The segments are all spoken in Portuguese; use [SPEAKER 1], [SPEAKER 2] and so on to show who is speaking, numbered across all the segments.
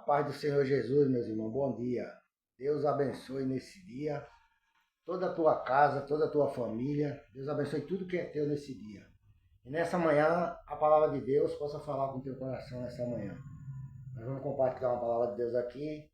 [SPEAKER 1] paz do Senhor Jesus, meus irmãos, bom dia. Deus abençoe nesse dia toda a tua casa, toda a tua família. Deus abençoe tudo que é teu nesse dia. E nessa manhã, a palavra de Deus possa falar com o teu coração nessa manhã. Nós vamos compartilhar uma palavra de Deus aqui.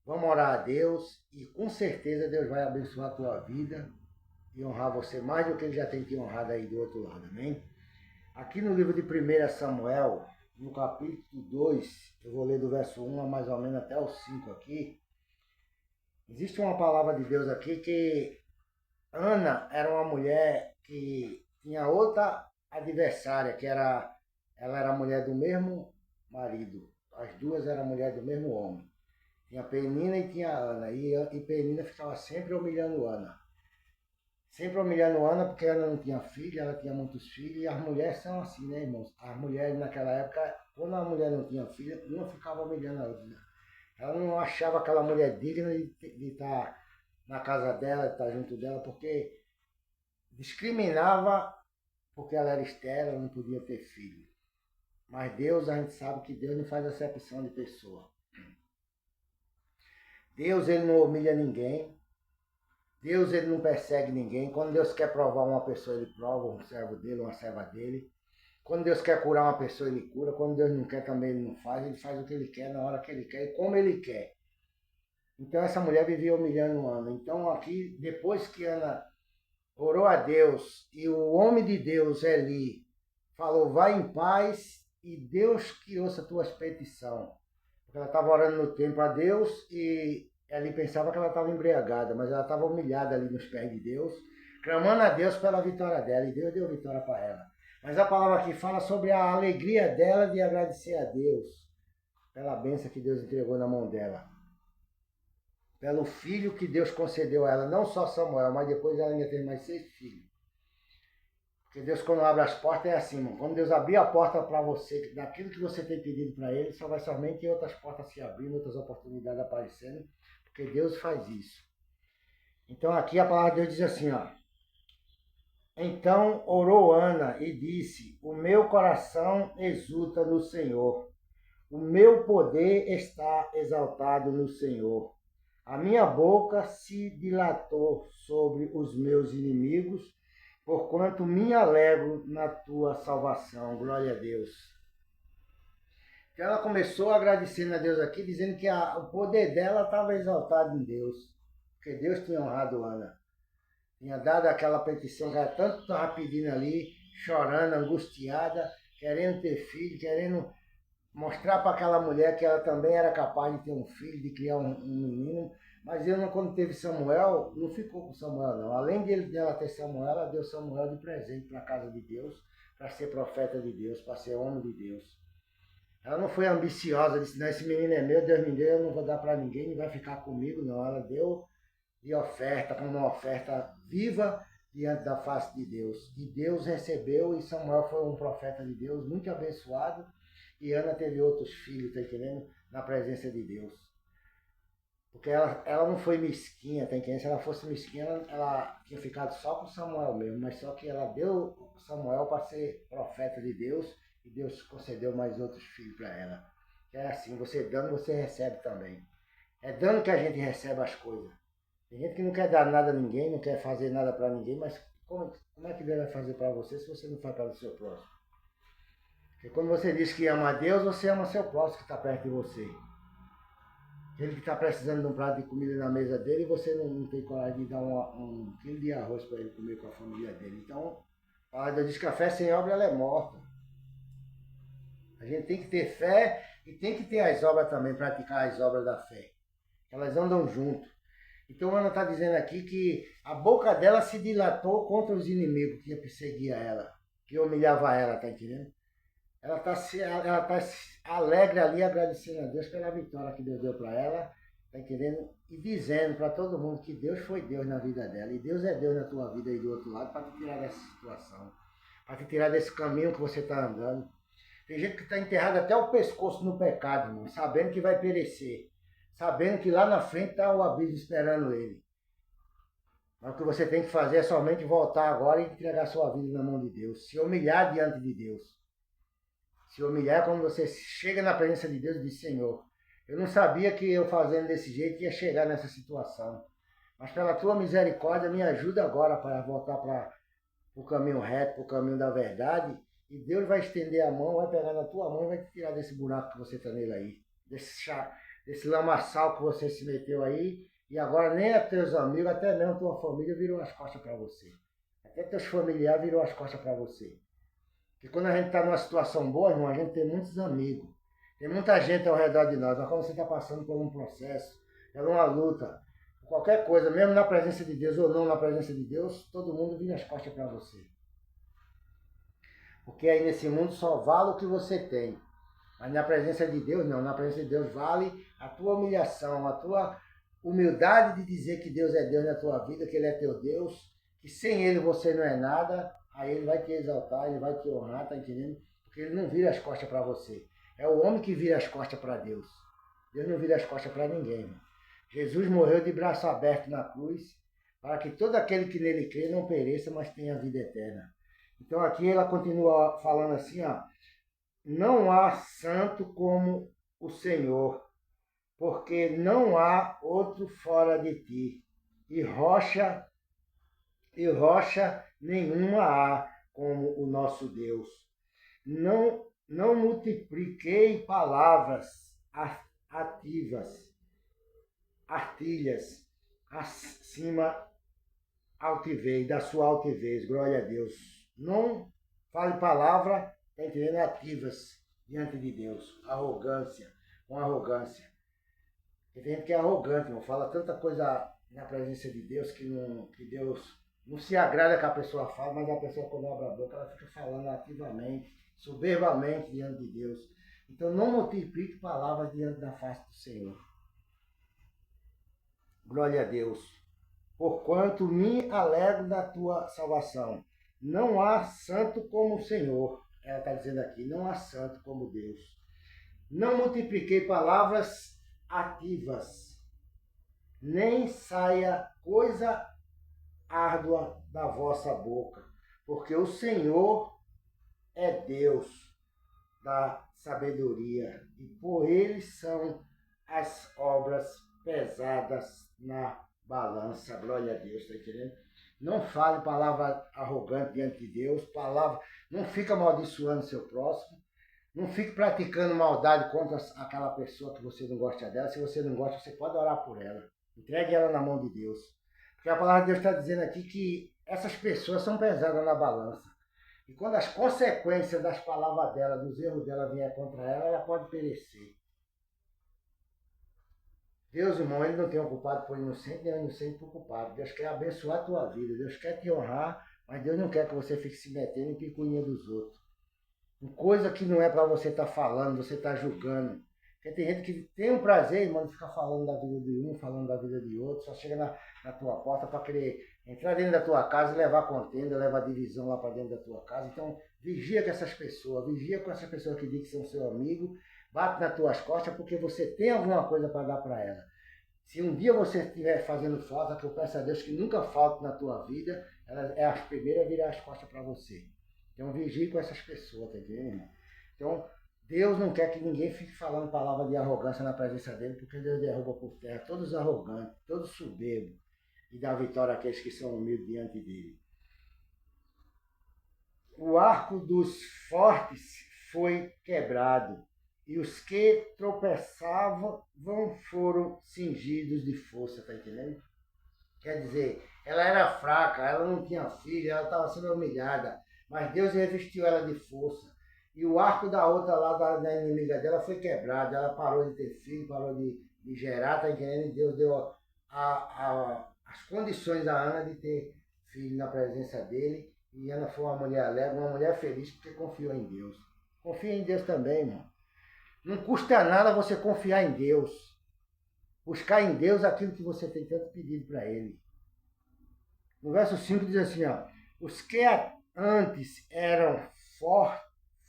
[SPEAKER 1] Vamos orar a Deus e com certeza Deus vai abençoar a tua vida e honrar você mais do que Ele já tem te honrado aí do outro lado, amém? Aqui no livro de 1 Samuel, no capítulo 2, eu vou ler do verso 1 a mais ou menos até o 5 aqui. Existe uma palavra de Deus aqui que Ana era uma mulher que tinha outra adversária, ela era mulher do mesmo marido. As duas eram mulher do mesmo homem. Tinha Penina e tinha Ana. E Penina ficava sempre humilhando Ana. Sempre humilhando Ana porque ela não tinha filho, ela tinha muitos filhos. E as mulheres são assim, né, irmãos? As mulheres naquela época, quando a mulher não tinha filho, uma ficava humilhando a outra. Ela não achava aquela mulher digna de estar na casa dela, de estar junto dela, porque discriminava porque ela era estéril, ela não podia ter filho. Mas Deus, a gente sabe que Deus não faz acepção de pessoa. Deus, ele não humilha ninguém. Deus, ele não persegue ninguém. Quando Deus quer provar uma pessoa, ele prova um servo dele, uma serva dele. Quando Deus quer curar uma pessoa, ele cura. Quando Deus não quer também, ele não faz. Ele faz o que ele quer, na hora que ele quer e como ele quer. Então essa mulher vivia humilhando Ana. Então aqui, depois que Ana orou a Deus e o homem de Deus, Eli, falou, vai em paz e Deus que ouça a tua petição. Porque ela estava orando no templo a Deus e Eli pensava que ela estava embriagada, mas ela estava humilhada ali nos pés de Deus, clamando a Deus pela vitória dela, e Deus deu vitória para ela. Mas a palavra aqui fala sobre a alegria dela de agradecer a Deus pela bênção que Deus entregou na mão dela. Pelo filho que Deus concedeu a ela, não só Samuel, mas depois ela ainda teve mais 6 filhos. Porque Deus, quando abre as portas, é assim, irmão. Quando Deus abrir a porta para você, daquilo que você tem pedido para Ele, só vai somente outras portas se abrindo, outras oportunidades aparecendo, porque Deus faz isso. Então aqui a palavra de Deus diz assim, ó. Então orou Ana e disse, o meu coração exulta no Senhor, o meu poder está exaltado no Senhor. A minha boca se dilatou sobre os meus inimigos, porquanto me alegro na tua salvação. Glória a Deus. Então ela começou agradecendo a Deus aqui, dizendo que o poder dela estava exaltado em Deus. Porque Deus tinha honrado Ana. Tinha dado aquela petição que ela tanto estava pedindo ali, chorando, angustiada, querendo ter filho, querendo mostrar para aquela mulher que ela também era capaz de ter um filho, de criar um menino. Mas ela, quando teve Samuel, não ficou com Samuel, não. Além dela ter Samuel, ela deu Samuel de presente para a casa de Deus, para ser profeta de Deus, para ser homem de Deus. Ela não foi ambiciosa, disse, não, esse menino é meu, Deus me deu, eu não vou dar para ninguém, ele vai ficar comigo, não. Ela deu de oferta, como uma oferta viva diante da face de Deus. E Deus recebeu, e Samuel foi um profeta de Deus, muito abençoado, e Ana teve outros filhos, tá entendendo? Na presença de Deus. Porque ela não foi mesquinha, tá entendendo? Se ela fosse mesquinha, ela tinha ficado só com Samuel mesmo. Mas só que ela deu Samuel para ser profeta de Deus, e Deus concedeu mais outros filhos para ela. É assim, você dando, você recebe também. É dando que a gente recebe as coisas. Tem gente que não quer dar nada a ninguém, não quer fazer nada para ninguém, mas como é que Deus vai fazer para você se você não faz para o seu próximo? Porque quando você diz que ama a Deus, você ama seu próximo que está perto de você. Ele que está precisando de um prato de comida na mesa dele e você não tem coragem de dar um quilo de arroz para ele comer com a família dele. Então, a palavra diz que a fé sem obra ela é morta. A gente tem que ter fé e tem que ter as obras também, praticar as obras da fé. Elas andam junto. Então, Ana está dizendo aqui que a boca dela se dilatou contra os inimigos que perseguiam ela, que humilhava ela, tá entendendo? Ela está alegre ali, agradecendo a Deus pela vitória que Deus deu para ela, tá entendendo? E dizendo para todo mundo que Deus foi Deus na vida dela. E Deus é Deus na tua vida aí do outro lado para te tirar dessa situação, para te tirar desse caminho que você está andando. Tem gente que está enterrado até o pescoço no pecado, irmão, sabendo que vai perecer, sabendo que lá na frente está o abismo esperando ele. Mas o que você tem que fazer é somente voltar agora e entregar sua vida na mão de Deus, se humilhar diante de Deus. Se humilhar quando você chega na presença de Deus e diz, Senhor, Eu não sabia que eu fazendo desse jeito ia chegar nessa situação. Mas pela tua misericórdia, me ajuda agora para voltar para o caminho reto, para o caminho da verdade. E Deus vai estender a mão, vai pegar na tua mão e vai te tirar desse buraco que você está nele aí. Desse lamaçal que você se meteu aí. E agora nem a teus amigos, até mesmo tua família virou as costas para você. Até teus familiares virou as costas para você. Porque quando a gente está numa situação boa, irmão, a gente tem muitos amigos. Tem muita gente ao redor de nós. Mas quando você está passando por um processo, é uma luta, qualquer coisa, mesmo na presença de Deus ou não na presença de Deus, todo mundo vira as costas para você. Porque aí nesse mundo só vale o que você tem. Mas na presença de Deus, não. Na presença de Deus vale a tua humilhação, a tua humildade de dizer que Deus é Deus na tua vida, que Ele é teu Deus, que sem Ele você não é nada. Aí Ele vai te exaltar, Ele vai te honrar, tá entendendo? Porque Ele não vira as costas para você. É o homem que vira as costas para Deus. Deus não vira as costas para ninguém, irmão. Jesus morreu de braço aberto na cruz, para que todo aquele que nele crê não pereça, mas tenha vida eterna. Então aqui ela continua falando assim, ó, não há santo como o Senhor, porque não há outro fora de ti, e rocha nenhuma há como o nosso Deus. Não multipliquei palavras artilhas, acima da sua altivez, glória a Deus. Não fale palavra, tá entendendo? Ativas diante de Deus. Com arrogância. Porque tem gente que é arrogante, não fala tanta coisa na presença de Deus que Deus não se agrada que a pessoa fala, mas a pessoa quando abre a boca, ela fica falando ativamente, soberbamente diante de Deus. Então não multiplique palavras diante da face do Senhor. Glória a Deus. Porquanto me alegro da tua salvação. Não há santo como o Senhor. Ela está dizendo aqui, não há santo como Deus. Não multipliquei palavras ativas, nem saia coisa árdua da vossa boca, porque o Senhor é Deus da sabedoria, e por ele são as obras pesadas na balança. Glória a Deus, está entendendo? Não fale palavra arrogante diante de Deus, não fica amaldiçoando seu próximo, não fique praticando maldade contra aquela pessoa que você não gosta dela. Se você não gosta, você pode orar por ela. Entregue ela na mão de Deus. Porque a palavra de Deus está dizendo aqui que essas pessoas são pesadas na balança. E quando as consequências das palavras dela, dos erros dela vier contra ela, ela pode perecer. Deus, irmão, Ele não tem um culpado por inocente, nem um inocente por culpado. Deus quer abençoar a tua vida, Deus quer te honrar, mas Deus não quer que você fique se metendo em picuinha dos outros. Coisa que não é para você estar falando, você estar julgando. Porque tem gente que tem um prazer, irmão, de ficar falando da vida de um, falando da vida de outro, só chega na tua porta para querer entrar dentro da tua casa e levar contenda, levar divisão lá para dentro da tua casa. Então, vigia com essas pessoas que dizem que são seu amigo, bate nas tuas costas porque você tem alguma coisa para dar para ela. Se um dia você estiver fazendo falta, que eu peço a Deus que nunca falte na tua vida, ela é a primeira a virar as costas para você. Então, vigie com essas pessoas, tá entendendo? Então, Deus não quer que ninguém fique falando palavra de arrogância na presença dele, porque Deus derruba por terra todos arrogantes, todos soberbos, e dá vitória àqueles que são humildes diante dele. O arco dos fortes foi quebrado, e os que tropeçavam foram cingidos de força, tá entendendo? Quer dizer, ela era fraca, ela não tinha filho, ela estava sendo humilhada, mas Deus revestiu ela de força. E o arco da outra lá, da inimiga dela, foi quebrado. Ela parou de ter filho, parou de gerar, tá entendendo? Deus deu as condições a Ana de ter filho na presença dele. E Ana foi uma mulher alegre, uma mulher feliz, porque confiou em Deus. Confia em Deus também, irmão. Não custa nada você confiar em Deus. Buscar em Deus aquilo que você tem tanto pedido para Ele. No verso 5 diz assim, ó, os que antes eram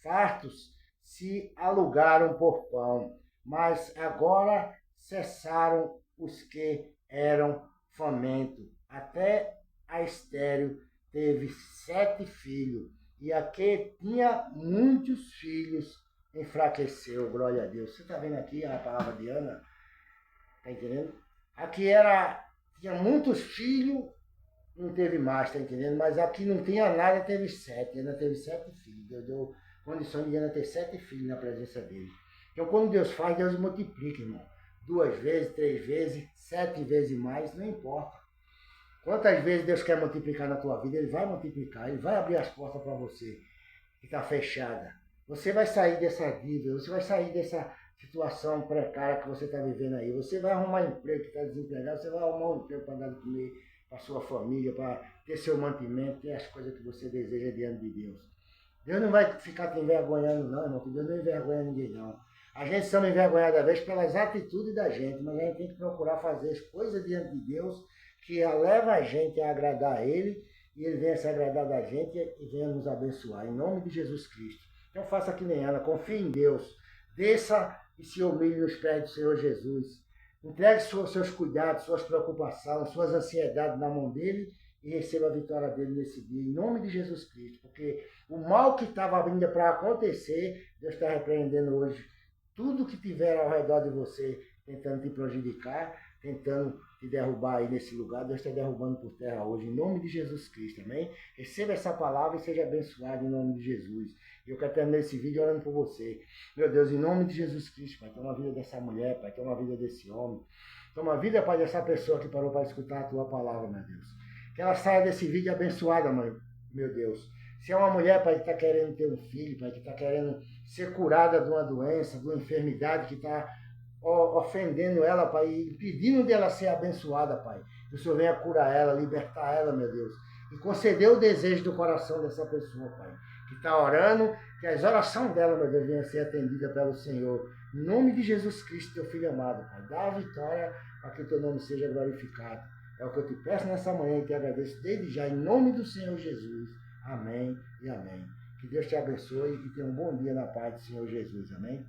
[SPEAKER 1] fartos se alugaram por pão, mas agora cessaram os que eram famintos. Até a estéril teve 7 filhos, e a que tinha muitos filhos enfraqueceu, glória a Deus. Você está vendo aqui a palavra de Ana? Está entendendo? Aqui tinha muitos filhos, não teve mais, tá entendendo? Mas aqui não tinha nada, teve 7. Ana teve 7 filhos. Deus deu condição de Ana ter 7 filhos na presença dele. Então, quando Deus faz, Deus multiplica, irmão. 2 vezes, 3 vezes, 7 vezes mais, não importa. Quantas vezes Deus quer multiplicar na tua vida, Ele vai multiplicar, Ele vai abrir as portas para você, que está fechada. Você vai sair dessa dívida, você vai sair dessa situação precária que você está vivendo aí. Você vai arrumar emprego, que está desempregado, você vai arrumar um emprego para dar de comer para sua família, para ter seu mantimento, ter as coisas que você deseja diante de Deus. Deus não vai ficar te envergonhando não, irmão, que Deus não envergonha ninguém não. A gente só envergonhada às vezes pelas atitudes da gente, mas a gente tem que procurar fazer as coisas diante de Deus que leva a gente a agradar a Ele e Ele venha se agradar da gente e venha nos abençoar, em nome de Jesus Cristo. Então faça que nem ela, confie em Deus, desça e se humilhe nos pés do Senhor Jesus. Entregue seus cuidados, suas preocupações, suas ansiedades na mão dele e receba a vitória dele nesse dia, em nome de Jesus Cristo. Porque o mal que estava vindo para acontecer, Deus está repreendendo hoje. Tudo que tiver ao redor de você tentando te prejudicar, tentando te derrubar aí nesse lugar, Deus está derrubando por terra hoje, em nome de Jesus Cristo, amém? Receba essa palavra e seja abençoado em nome de Jesus. Eu quero terminar esse vídeo orando por você. Meu Deus, em nome de Jesus Cristo, Pai, toma a vida dessa mulher, Pai, toma a vida desse homem. Toma a vida, Pai, dessa pessoa que parou para escutar a Tua palavra, meu Deus. Que ela saia desse vídeo abençoada, mãe, meu Deus. Se é uma mulher, Pai, que está querendo ter um filho, Pai, que está querendo ser curada de uma doença, de uma enfermidade que está ofendendo ela, Pai, e impedindo dela ser abençoada, Pai. Que o Senhor venha curar ela, libertar ela, meu Deus. E conceder o desejo do coração dessa pessoa, Pai. Que está orando, que as orações dela, meu Deus, venham a ser atendidas pelo Senhor. Em nome de Jesus Cristo, teu Filho amado, Pai. Dá a vitória para que teu nome seja glorificado. É o que eu te peço nessa manhã e te agradeço desde já, em nome do Senhor Jesus. Amém e amém. Que Deus te abençoe e tenha um bom dia na paz do Senhor Jesus. Amém.